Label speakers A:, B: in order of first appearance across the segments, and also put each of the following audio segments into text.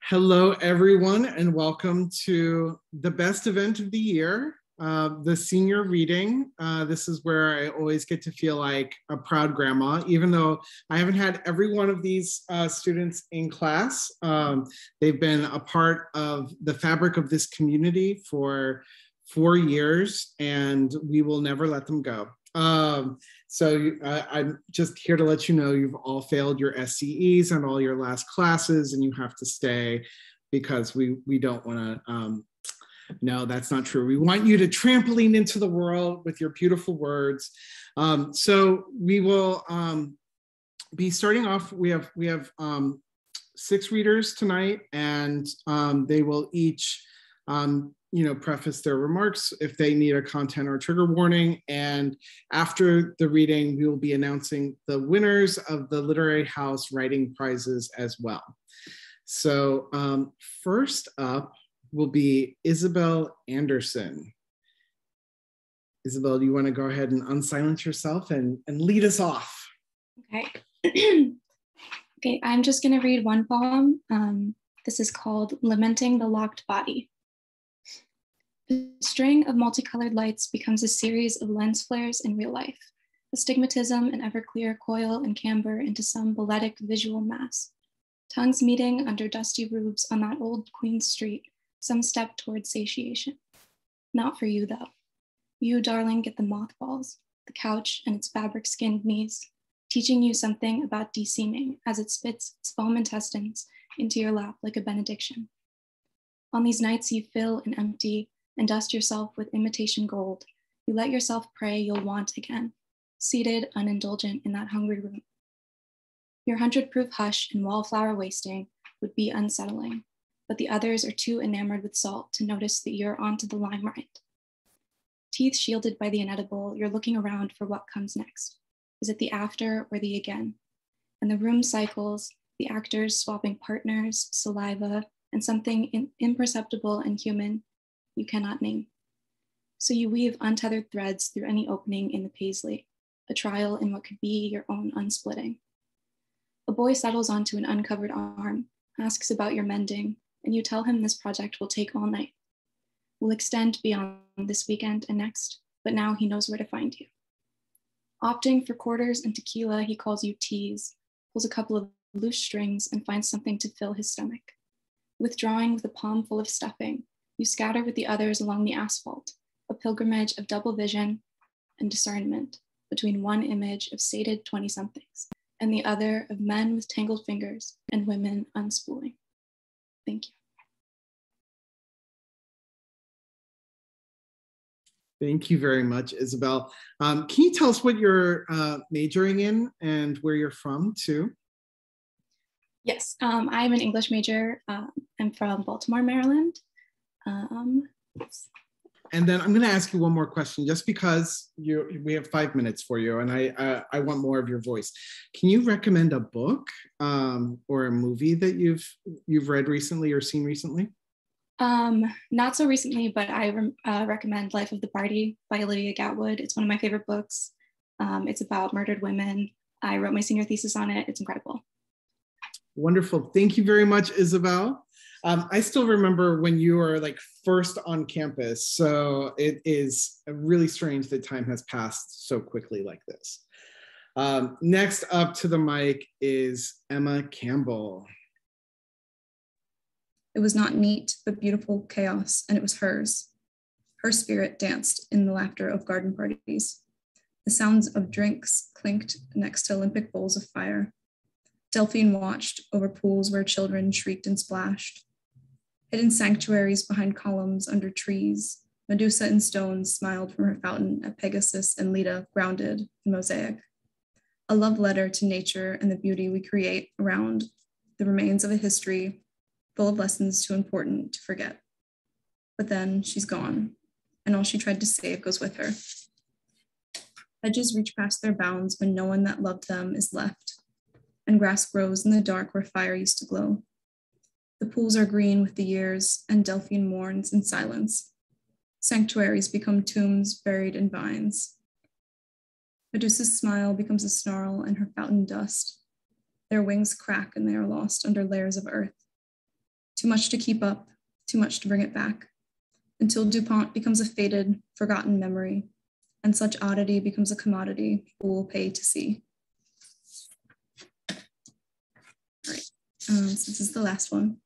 A: Hello, everyone, and welcome to the best event of the year, the senior reading. This is where I always get to feel like a proud grandma, even though I haven't had every one of these students in class. They've been a part of the fabric of this community for 4 years, and we will never let them go. I'm just here to let you know you've all failed your SCEs and all your last classes, and you have to stay because we don't want to. No, that's not true. We want you to trampoline into the world with your beautiful words. So we will be starting off. We have 6 readers tonight, and they will each preface their remarks if they need a content or trigger warning. And after the reading, we will be announcing the winners of the Literary House Writing Prizes as well. So first up will be Isabel Anderson. Isabel, do you want to go ahead and unsilence yourself and lead us off?
B: Okay. Okay, I'm just going to read one poem. This is called Lamenting the Locked Body. The string of multicolored lights becomes a series of lens flares in real life, astigmatism and everclear coil and camber into some balletic visual mass. Tongues meeting under dusty roofs on that old Queen Street, some step towards satiation. Not for you, though. You, darling, get the mothballs, the couch and its fabric-skinned knees, teaching you something about deseaming as it spits its foam intestines into your lap like a benediction. On these nights you fill and empty and dust yourself with imitation gold, you let yourself pray you'll want again, seated unindulgent in that hungry room. Your 100-proof hush and wallflower wasting would be unsettling, but the others are too enamored with salt to notice that you're onto the limelight. Teeth shielded by the inedible, you're looking around for what comes next. Is it the after or the again? And the room cycles, the actors swapping partners, saliva, and something imperceptible and human you cannot name. So you weave untethered threads through any opening in the paisley, a trial in what could be your own unsplitting. A boy settles onto an uncovered arm, asks about your mending, and you tell him this project will take all night. Will extend beyond this weekend and next, but now he knows where to find you. Opting for quarters and tequila, he calls you tease, pulls a couple of loose strings and finds something to fill his stomach. Withdrawing with a palm full of stuffing, you scatter with the others along the asphalt, a pilgrimage of double vision and discernment between one image of sated 20-somethings and the other of men with tangled fingers and women unspooling. Thank you.
A: Thank you very much, Isabel. Can you tell us what you're majoring in and where you're from, too?
B: Yes, I'm an English major. I'm from Baltimore, Maryland.
A: And then I'm going to ask you one more question, just because we have 5 minutes for you, and I want more of your voice. Can you recommend a book or a movie that you've read recently or seen recently?
B: Not so recently, but I recommend Life of the Party by Olivia Gatwood. It's one of my favorite books. It's about murdered women. I wrote my senior thesis on it. It's incredible.
A: Wonderful. Thank you very much, Isabel. I still remember when you were first on campus, so it is really strange that time has passed so quickly like this. Next up to the mic is Emma Campbell.
C: It was not neat, but beautiful chaos, and it was hers. Her spirit danced in the laughter of garden parties. The sounds of drinks clinked next to Olympic bowls of fire. Delphine watched over pools where children shrieked and splashed. Hidden sanctuaries behind columns under trees, Medusa in stone smiled from her fountain at Pegasus and Leda grounded in mosaic. A love letter to nature and the beauty we create around the remains of a history full of lessons too important to forget. But then she's gone, and all she tried to save goes with her. Hedges reach past their bounds when no one that loved them is left, and grass grows in the dark where fire used to glow. The pools are green with the years, and Delphine mourns in silence. Sanctuaries become tombs buried in vines. Medusa's smile becomes a snarl and her fountain dust. Their wings crack and they are lost under layers of earth. Too much to keep up, too much to bring it back, until DuPont becomes a faded, forgotten memory, and such oddity becomes a commodity people will pay to see. All right, so this is the last one.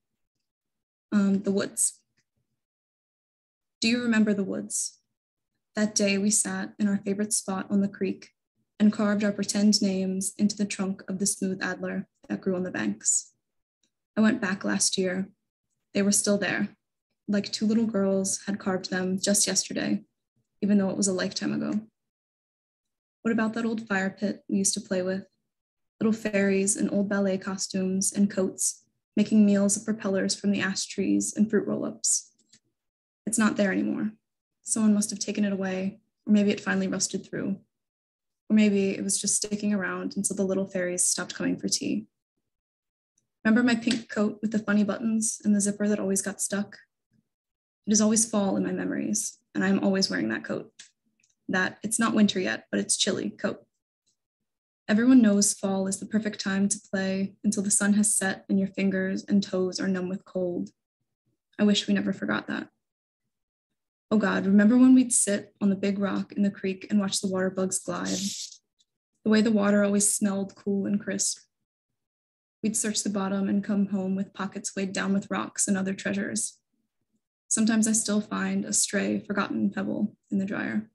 C: The woods. Do you remember the woods? That day we sat in our favorite spot on the creek and carved our pretend names into the trunk of the smooth adler that grew on the banks. I went back last year. They were still there, like two little girls had carved them just yesterday, even though it was a lifetime ago. What about that old fire pit we used to play with? Little fairies in old ballet costumes and coats, making meals of propellers from the ash trees and fruit roll-ups. It's not there anymore. Someone must have taken it away, or maybe it finally rusted through. Or maybe it was just sticking around until the little fairies stopped coming for tea. Remember my pink coat with the funny buttons and the zipper that always got stuck? It is always fall in my memories, and I'm always wearing that coat. That it's not winter yet, but it's chilly coat. Everyone knows fall is the perfect time to play until the sun has set and your fingers and toes are numb with cold. I wish we never forgot that. Oh God, remember when we'd sit on the big rock in the creek and watch the water bugs glide? The way the water always smelled cool and crisp. We'd search the bottom and come home with pockets weighed down with rocks and other treasures. Sometimes I still find a stray, forgotten pebble in the dryer.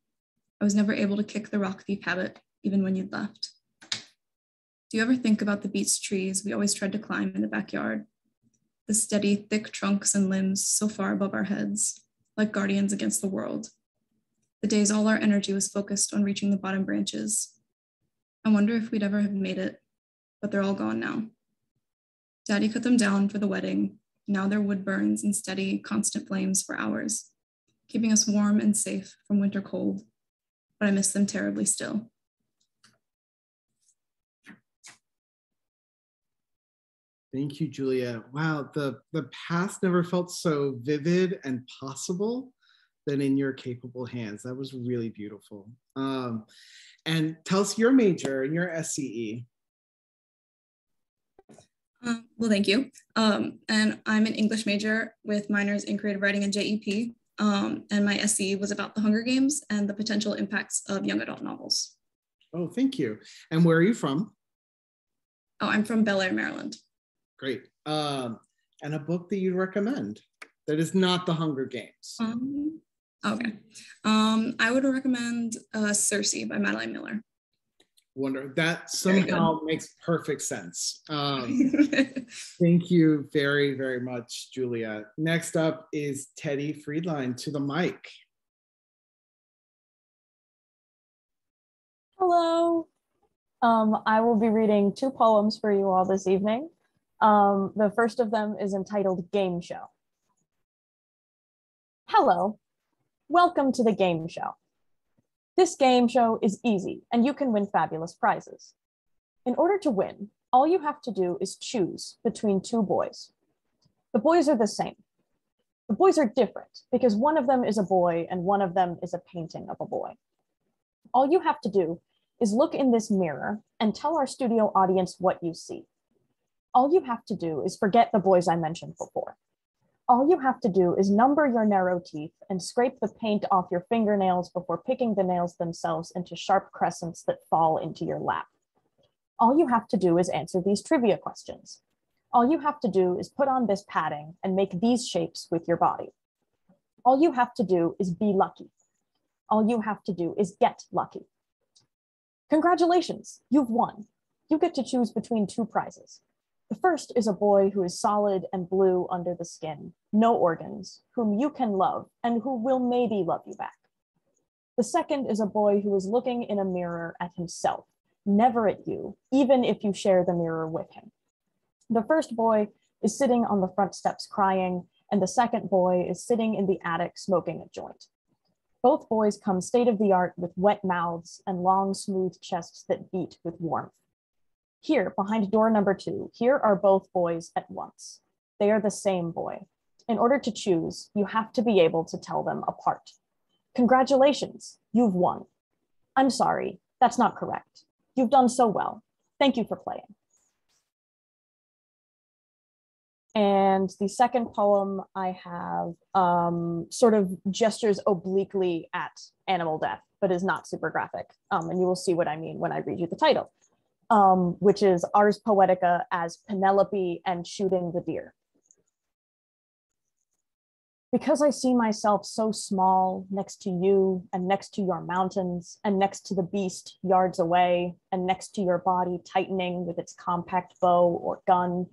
C: I was never able to kick the rock thief habit, even when you'd left. Do you ever think about the beech trees we always tried to climb in the backyard? The steady, thick trunks and limbs so far above our heads, like guardians against the world. The days all our energy was focused on reaching the bottom branches. I wonder if we'd ever have made it, but they're all gone now. Daddy cut them down for the wedding. Now their wood burns in steady, constant flames for hours, keeping us warm and safe from winter cold, but I miss them terribly still.
A: Thank you, Julia. Wow, the past never felt so vivid and possible than in your capable hands. That was really beautiful. And tell us your major and your SCE.
C: Well, thank you. And I'm an English major with minors in creative writing and JEP. And my SCE was about the Hunger Games and the potential impacts of young adult novels.
A: Oh, thank you. And where are you from?
C: Oh, I'm from Bel Air, Maryland.
A: Great. And a book that you'd recommend that is not the Hunger Games.
C: Okay. I would recommend Circe by Madeline Miller.
A: Wonder that somehow makes perfect sense. Thank you very, very much, Julia. Next up is Teddy Friedline to the mic.
D: Hello. I will be reading two poems for you all this evening. The first of them is entitled Game Show. Hello, welcome to the game show. This game show is easy and you can win fabulous prizes. In order to win, all you have to do is choose between two boys. The boys are the same. The boys are different because one of them is a boy and one of them is a painting of a boy. All you have to do is look in this mirror and tell our studio audience what you see. All you have to do is forget the boys I mentioned before. All you have to do is number your narrow teeth and scrape the paint off your fingernails before picking the nails themselves into sharp crescents that fall into your lap. All you have to do is answer these trivia questions. All you have to do is put on this padding and make these shapes with your body. All you have to do is be lucky. All you have to do is get lucky. Congratulations, you've won. You get to choose between two prizes. The first is a boy who is solid and blue under the skin, no organs, whom you can love and who will maybe love you back. The second is a boy who is looking in a mirror at himself, never at you, even if you share the mirror with him. The first boy is sitting on the front steps crying, and the second boy is sitting in the attic smoking a joint. Both boys come state-of-the-art with wet mouths and long, smooth chests that beat with warmth. Here, behind door number 2, here are both boys at once. They are the same boy. In order to choose, you have to be able to tell them apart. Congratulations, you've won. I'm sorry, that's not correct. You've done so well. Thank you for playing. And the second poem I have sort of gestures obliquely at animal death, but is not super graphic. And you will see what I mean when I read you the title, which is Ars Poetica as Penelope and Shooting the Deer. Because I see myself so small next to you and next to your mountains and next to the beast yards away and next to your body tightening with its compact bow or gun,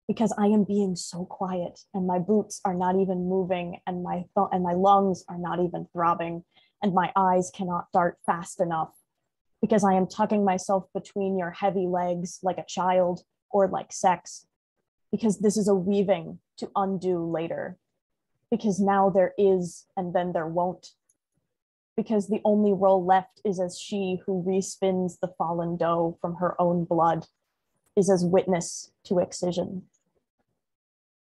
D: because I am being so quiet and my boots are not even moving and my lungs are not even throbbing and my eyes cannot dart fast enough, because I am tucking myself between your heavy legs like a child or like sex, because this is a weaving to undo later, because now there is and then there won't, because the only role left is as she who respins the fallen dough from her own blood, is as witness to excision.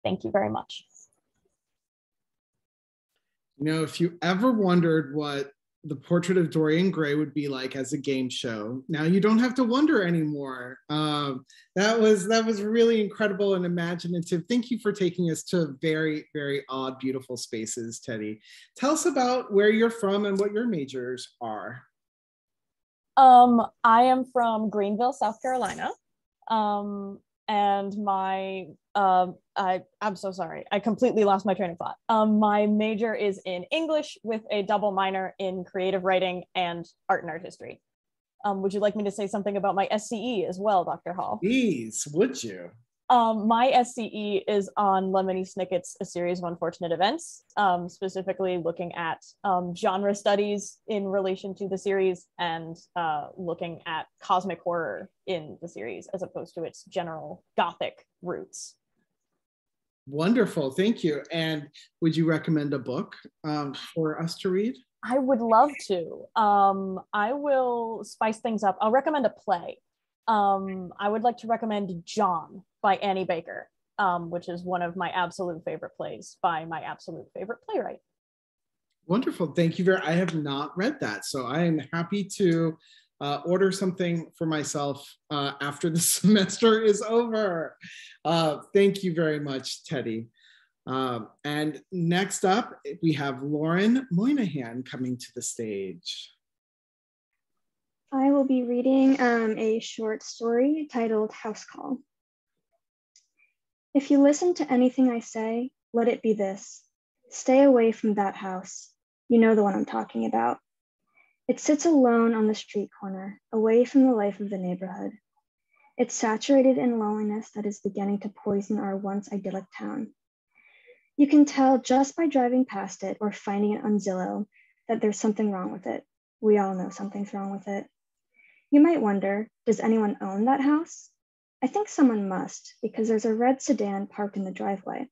D: Thank you very much.
A: You know, if you ever wondered what the Portrait of Dorian Gray would be like as a game show, now you don't have to wonder anymore. That was really incredible and imaginative. Thank you for taking us to very, very odd, beautiful spaces, Teddy. Tell us about where you're from and what your majors are.
D: I am from Greenville, South Carolina. And my, I'm so sorry, I completely lost my train of thought. My major is in English with a double minor in creative writing and art and art history. Would you like me to say something about my SCE as well, Dr. Hall?
A: Please, would you?
D: My SCE is on Lemony Snicket's A Series of Unfortunate Events, specifically looking at genre studies in relation to the series and looking at cosmic horror in the series as opposed to its general Gothic roots.
A: Wonderful, thank you. And would you recommend a book for us to read?
D: I would love to. I will spice things up. I'll recommend a play. I would like to recommend John by Annie Baker, which is one of my absolute favorite plays by my absolute favorite playwright.
A: Wonderful, thank you I have not read that, so I am happy to order something for myself after the semester is over. Thank you very much, Teddy. And next up, we have Lauren Moynihan coming to the stage.
E: I will be reading a short story titled House Call. If you listen to anything I say, let it be this: stay away from that house. You know the one I'm talking about. It sits alone on the street corner, away from the life of the neighborhood. It's saturated in loneliness that is beginning to poison our once idyllic town. You can tell just by driving past it or finding it on Zillow that there's something wrong with it. We all know something's wrong with it. You might wonder, does anyone own that house? I think someone must, because there's a red sedan parked in the driveway.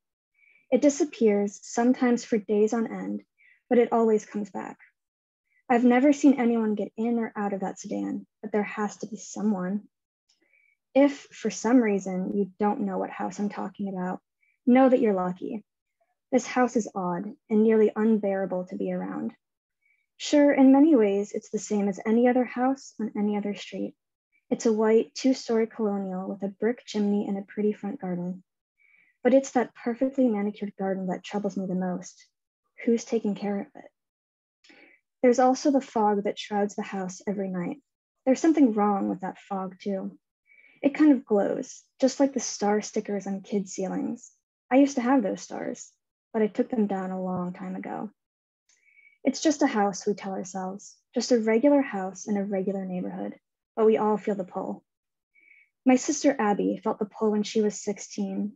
E: It disappears, sometimes for days on end, but it always comes back. I've never seen anyone get in or out of that sedan, but there has to be someone. If, for some reason, you don't know what house I'm talking about, know that you're lucky. This house is odd and nearly unbearable to be around. Sure, in many ways, it's the same as any other house on any other street. It's a white two-story colonial with a brick chimney and a pretty front garden. But it's that perfectly manicured garden that troubles me the most. Who's taking care of it? There's also the fog that shrouds the house every night. There's something wrong with that fog too. It kind of glows, just like the star stickers on kids' ceilings. I used to have those stars, but I took them down a long time ago. It's just a house, we tell ourselves, just a regular house in a regular neighborhood, but we all feel the pull. My sister Abby felt the pull when she was 16.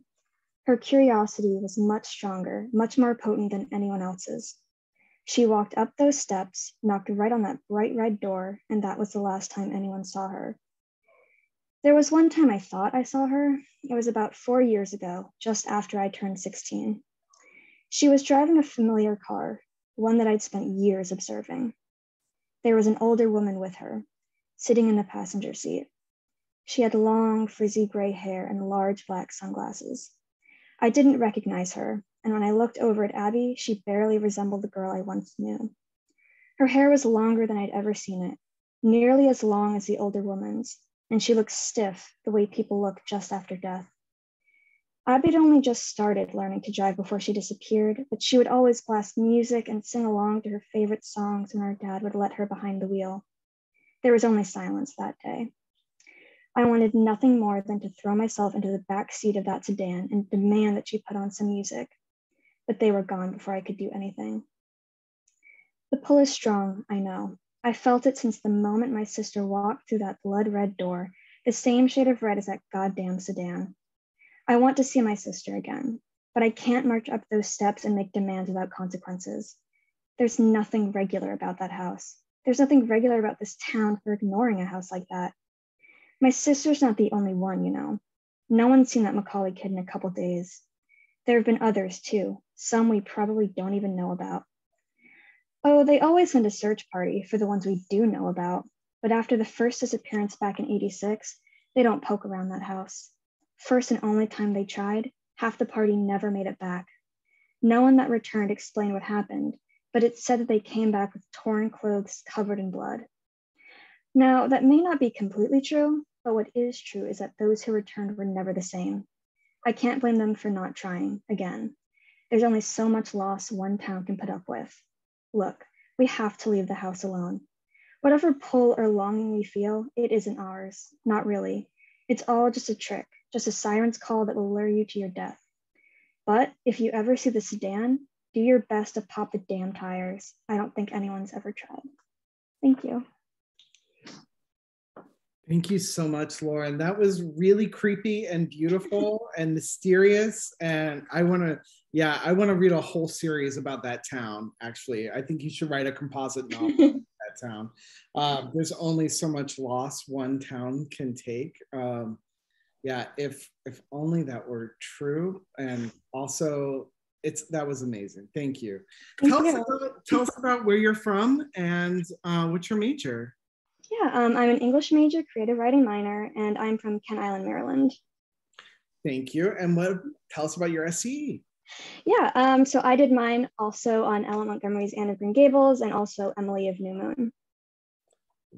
E: Her curiosity was much stronger, much more potent than anyone else's. She walked up those steps, knocked right on that bright red door, and that was the last time anyone saw her. There was one time I thought I saw her. It was about 4 years ago, just after I turned 16. She was driving a familiar car, one that I'd spent years observing. There was an older woman with her, sitting in the passenger seat. She had long, frizzy gray hair and large black sunglasses. I didn't recognize her, and when I looked over at Abby, she barely resembled the girl I once knew. Her hair was longer than I'd ever seen it, nearly as long as the older woman's, and she looked stiff the way people look just after death. Abby had only just started learning to drive before she disappeared, but she would always blast music and sing along to her favorite songs when our dad would let her behind the wheel. There was only silence that day. I wanted nothing more than to throw myself into the back seat of that sedan and demand that she put on some music, but they were gone before I could do anything. The pull is strong, I know. I felt it since the moment my sister walked through that blood-red door, the same shade of red as that goddamn sedan. I want to see my sister again, but I can't march up those steps and make demands without consequences. There's nothing regular about that house. There's nothing regular about this town for ignoring a house like that. My sister's not the only one, you know. No one's seen that Macaulay kid in a couple days. There have been others too, some we probably don't even know about. Oh, they always send a search party for the ones we do know about, but after the first disappearance back in '86, they don't poke around that house. First and only time they tried, half the party never made it back. No one that returned explained what happened, but it said that they came back with torn clothes covered in blood. Now, that may not be completely true, but what is true is that those who returned were never the same. I can't blame them for not trying again. There's only so much loss one town can put up with. Look, we have to leave the house alone. Whatever pull or longing we feel, it isn't ours, not really. It's all just a trick, just a siren's call that will lure you to your death. But if you ever see the sedan, do your best to pop the damn tires. I don't think anyone's ever tried. Thank you.
A: Thank you so much, Lauren. That was really creepy and beautiful and mysterious. And I want to read a whole series about that town, actually. I think you should write a composite novel about that town. There's only so much loss one town can take. If only that were true. And also, that was amazing. Thank you. Tell us about where you're from and what's your major?
E: Yeah, I'm an English major, creative writing minor, and I'm from Kent Island, Maryland.
A: Thank you. And tell us about your SCE.
E: Yeah, so I did mine also on Ellen Montgomery's Anne of Green Gables and also Emily of New Moon.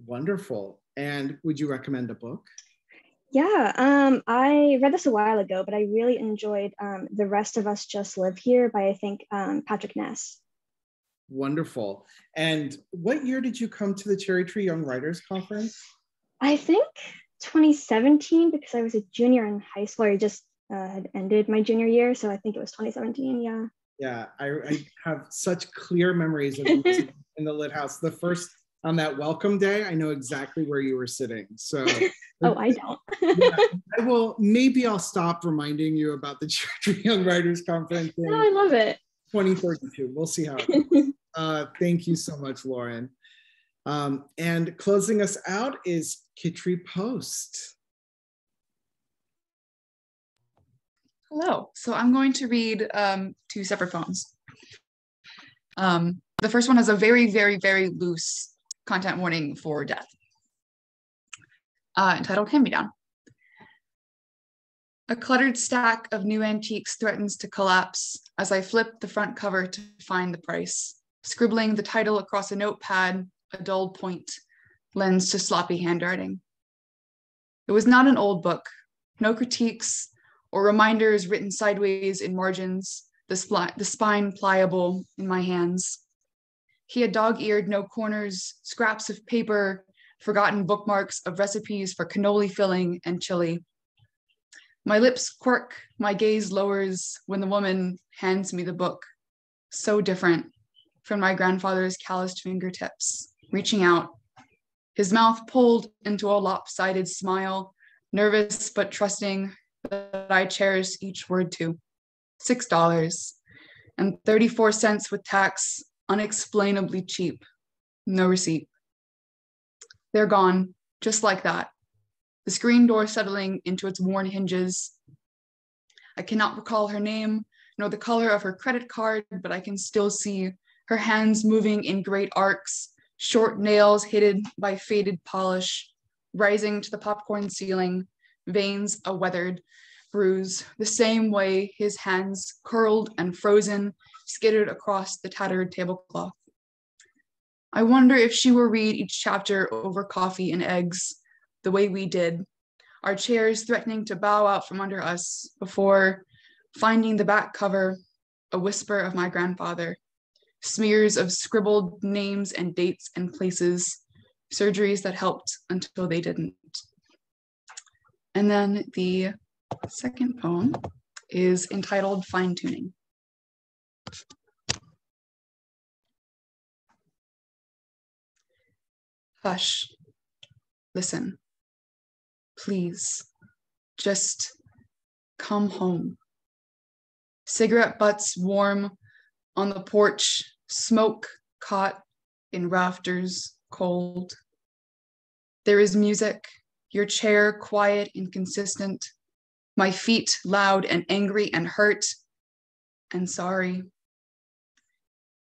A: Wonderful. And would you recommend a book?
E: Yeah, I read this a while ago, but I really enjoyed The Rest of Us Just Live Here by, I think, Patrick Ness.
A: Wonderful. And what year did you come to the Cherry Tree Young Writers Conference?
E: I think 2017, because I was a junior in high school. I just had ended my junior year, so I think it was 2017, yeah.
A: Yeah, I have such clear memories of in the Lit House. The first, on that welcome day, I know exactly where you were sitting. So
E: oh, I don't.
A: Yeah, maybe I'll stop reminding you about the Cherry Tree Young Writers Conference.
E: No, I love it.
A: 2032. We'll see how it goes. Thank you so much, Lauren. And closing us out is Kitri Post.
F: Hello. So I'm going to read two separate poems. The first one has a very, very, very loose content warning for death. Entitled Hand Me Down. A cluttered stack of new antiques threatens to collapse as I flip the front cover to find the price. Scribbling the title across a notepad, a dulled point lends to sloppy handwriting. It was not an old book, no critiques or reminders written sideways in margins, the spine pliable in my hands. He had dog-eared no corners, scraps of paper, forgotten bookmarks of recipes for cannoli filling and chili. My lips quirk, my gaze lowers when the woman hands me the book. So different from my grandfather's calloused fingertips, reaching out, his mouth pulled into a lopsided smile, nervous but trusting that I cherish each word to. $6.34 with tax, unexplainably cheap. No receipt. They're gone, just like that. The screen door settling into its worn hinges. I cannot recall her name, nor the color of her credit card, but I can still see her hands moving in great arcs, short nails hidden by faded polish, rising to the popcorn ceiling, veins a weathered bruise, the same way his hands, curled and frozen, skittered across the tattered tablecloth. I wonder if she will read each chapter over coffee and eggs, the way we did, our chairs threatening to bow out from under us before Finding the back cover, a whisper of my grandfather, smears of scribbled names and dates and places, surgeries that helped until they didn't. And then the second poem is entitled Fine Tuning. Hush, listen, please, just come home. Cigarette butts warm on the porch, smoke caught in rafters cold. There is music, your chair quiet and consistent, my feet loud and angry and hurt and sorry.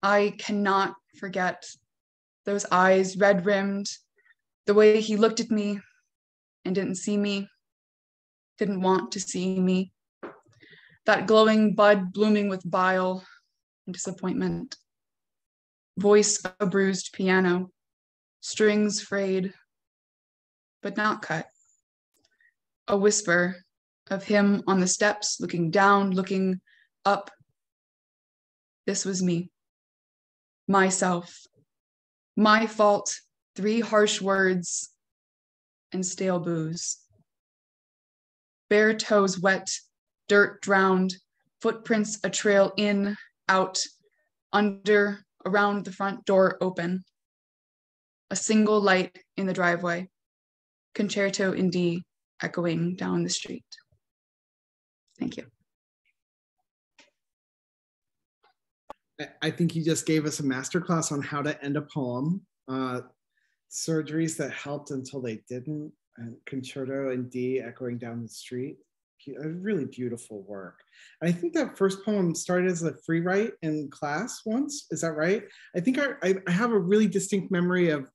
F: I cannot forget those eyes red-rimmed, the way he looked at me and didn't see me, didn't want to see me. That glowing bud blooming with bile and disappointment. Voice a bruised piano, strings frayed, but not cut. A whisper of him on the steps, looking down, looking up. This was me, myself, my fault, 3 harsh words and stale booze. Bare toes wet, dirt drowned, footprints a trail in, out, under, around the front door open. A single light in the driveway, concerto in D echoing down the street. Thank you.
A: I think you just gave us a masterclass on how to end a poem. Surgeries that helped until they didn't, and concerto in D echoing down the street. Really beautiful work. I think that first poem started as a free write in class once. Is that right? I think I have a really distinct memory of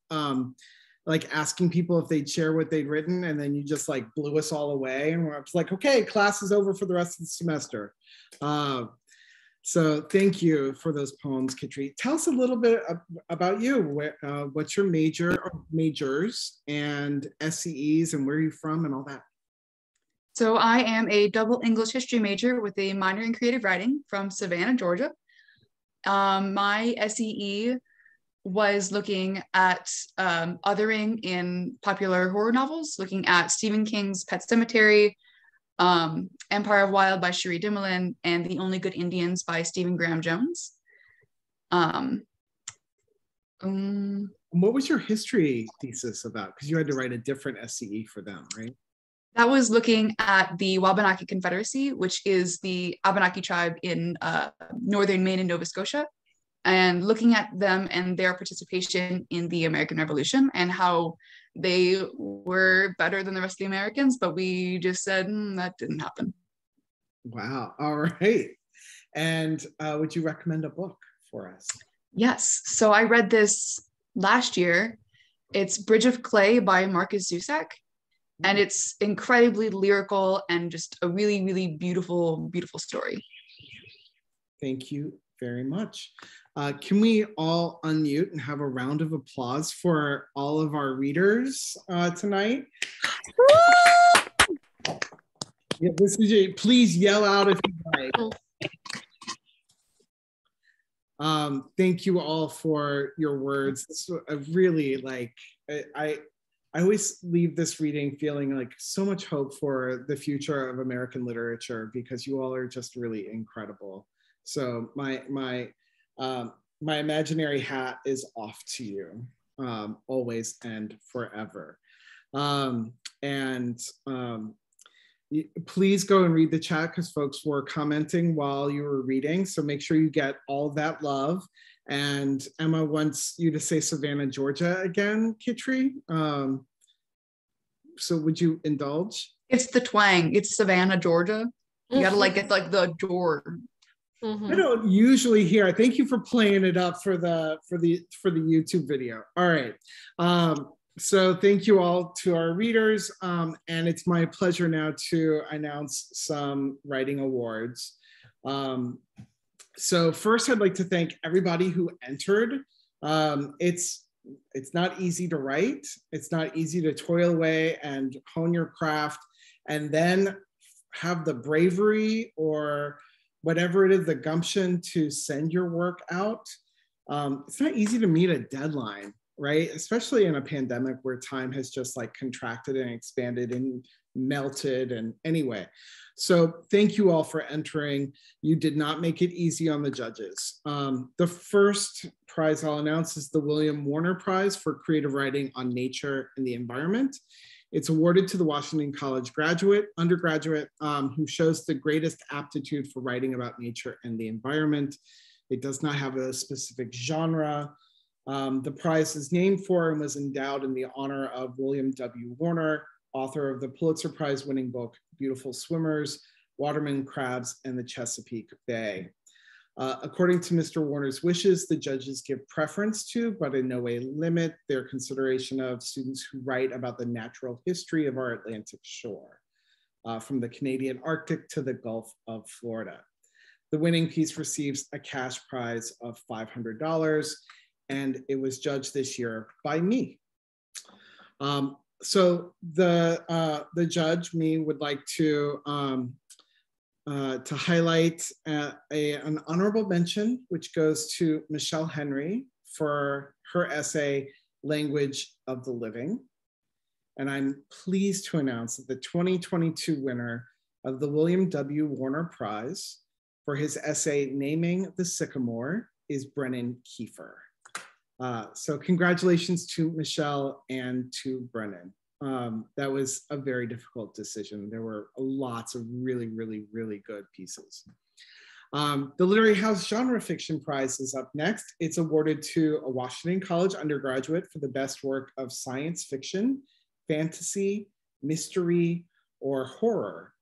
A: like asking people if they'd share what they'd written, and then you just like blew us all away, and we're like, okay, class is over for the rest of the semester. So thank you for those poems, Kitri. Tell us a little bit about you. What's your major or majors and SCEs, and where are you from and all that?
F: So I am a double English history major with a minor in creative writing from Savannah, Georgia. My SCE was looking at othering in popular horror novels, looking at Stephen King's Pet Sematary, Empire of Wild by Cherie Dimoulin, and The Only Good Indians by Stephen Graham Jones.
A: What was your history thesis about? Because you had to write a different SCE for them, right?
F: That was looking at the Wabanaki Confederacy, which is the Abenaki tribe in northern Maine and Nova Scotia, and looking at them and their participation in the American Revolution and how they were better than the rest of the Americans, but we just said that didn't happen.
A: Wow. All right. And would you recommend a book for us?
F: Yes. So I read this last year. It's Bridge of Clay by Marcus Zusak. And it's incredibly lyrical and just a really, really beautiful, beautiful story.
A: Thank you very much. Can we all unmute and have a round of applause for all of our readers tonight? Yeah, this is please yell out if you like. Thank you all for your words. This was a really I always leave this reading feeling like so much hope for the future of American literature, because you all are just really incredible. So my imaginary hat is off to you, always and forever. Please go and read the chat, because folks were commenting while you were reading. So make sure you get all that love. And Emma wants you to say Savannah, Georgia again, Kitri. So would you indulge?
F: It's the twang. It's Savannah, Georgia. You gotta get like the door.
A: I don't usually hear. Thank you for playing it up for the YouTube video. All right. So thank you all to our readers. And it's my pleasure now to announce some writing awards. So first, I'd like to thank everybody who entered. It's not easy to write. It's not easy to toil away and hone your craft and then have the bravery or whatever it is, the gumption to send your work out. It's not easy to meet a deadline, right? Especially in a pandemic where time has just like contracted and expanded and melted. And anyway, so thank you all for entering. You did not make it easy on the judges. The first prize I'll announce is the William Warner Prize for Creative Writing on Nature and the Environment. It's awarded to the Washington College undergraduate who shows the greatest aptitude for writing about nature and the environment. It does not have a specific genre. The prize is named for and was endowed in the honor of William W. Warner, author of the Pulitzer Prize winning book, Beautiful Swimmers, Waterman Crabs, and the Chesapeake Bay. According to Mr. Warner's wishes, the judges give preference to, but in no way limit, their consideration of students who write about the natural history of our Atlantic shore, from the Canadian Arctic to the Gulf of Florida. The winning piece receives a cash prize of $500, and it was judged this year by me. So the judge, me, would like to highlight an honorable mention, which goes to Michelle Henry for her essay, Language of the Living. And I'm pleased to announce that the 2022 winner of the William W. Warner Prize for his essay, Naming the Sycamore, is Brennan Kiefer. So congratulations to Michelle and to Brennan. That was a very difficult decision. There were lots of really, really, really good pieces. The Literary House Genre Fiction Prize is up next. It's awarded to a Washington College undergraduate for the best work of science fiction, fantasy, mystery, or horror.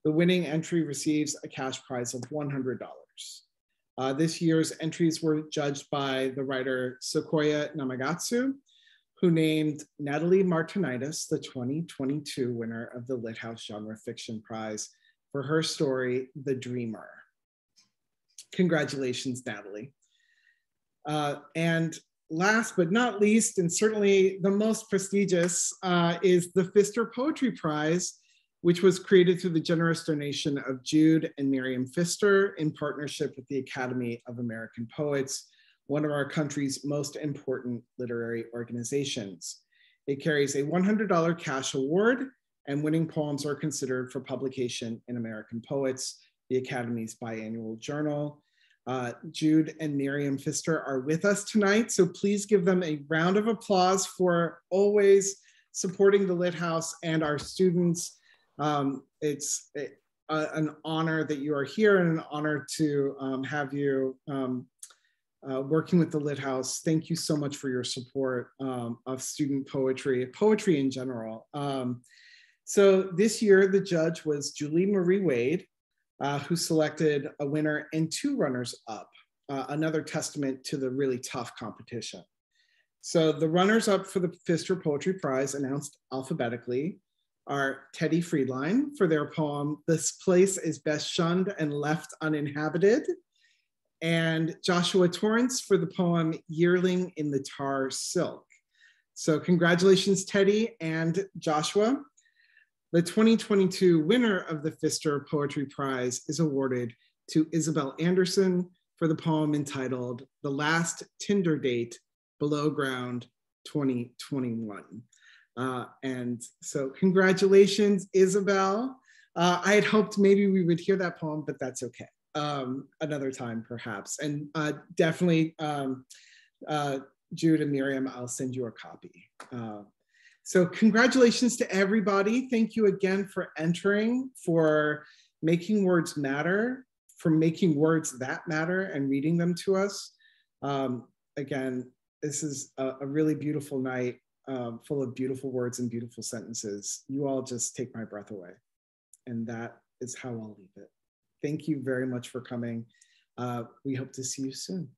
A: The winning entry receives a cash prize of $100. This year's entries were judged by the writer Sequoia Namagatsu, who named Natalie Martinitis the 2022 winner of the Lit House Genre Fiction Prize for her story, The Dreamer. Congratulations, Natalie. And last but not least, and certainly the most prestigious, is the Pfister Poetry Prize, which was created through the generous donation of Jude and Miriam Pfister in partnership with the Academy of American Poets, one of our country's most important literary organizations. It carries a $100 cash award, and winning poems are considered for publication in American Poets, the Academy's biannual journal. Jude and Miriam Pfister are with us tonight, so please give them a round of applause for always supporting the Lit House and our students. It's an honor that you are here and an honor to have you working with the Lit House. Thank you so much for your support of student poetry in general. So this year, the judge was Julie Marie Wade, who selected a winner and two runners up, another testament to the really tough competition. So the runners up for the Pfister Poetry Prize, announced alphabetically, are Teddy Friedline for their poem, This Place is Best Shunned and Left Uninhabited, and Joshua Torrance for the poem, Yearling in the Tar Silk. So congratulations, Teddy and Joshua. The 2022 winner of the Pfister Poetry Prize is awarded to Isabel Anderson for the poem entitled The Last Tinder Date Below Ground 2021. And so congratulations, Isabel. I had hoped maybe we would hear that poem, but that's okay. Another time perhaps. And definitely Jude and Miriam, I'll send you a copy. So congratulations to everybody. Thank you again for entering, for making words matter, for making words that matter and reading them to us. Again, this is a really beautiful night, full of beautiful words and beautiful sentences. You all just take my breath away. And that is how I'll leave it. Thank you very much for coming. We hope to see you soon.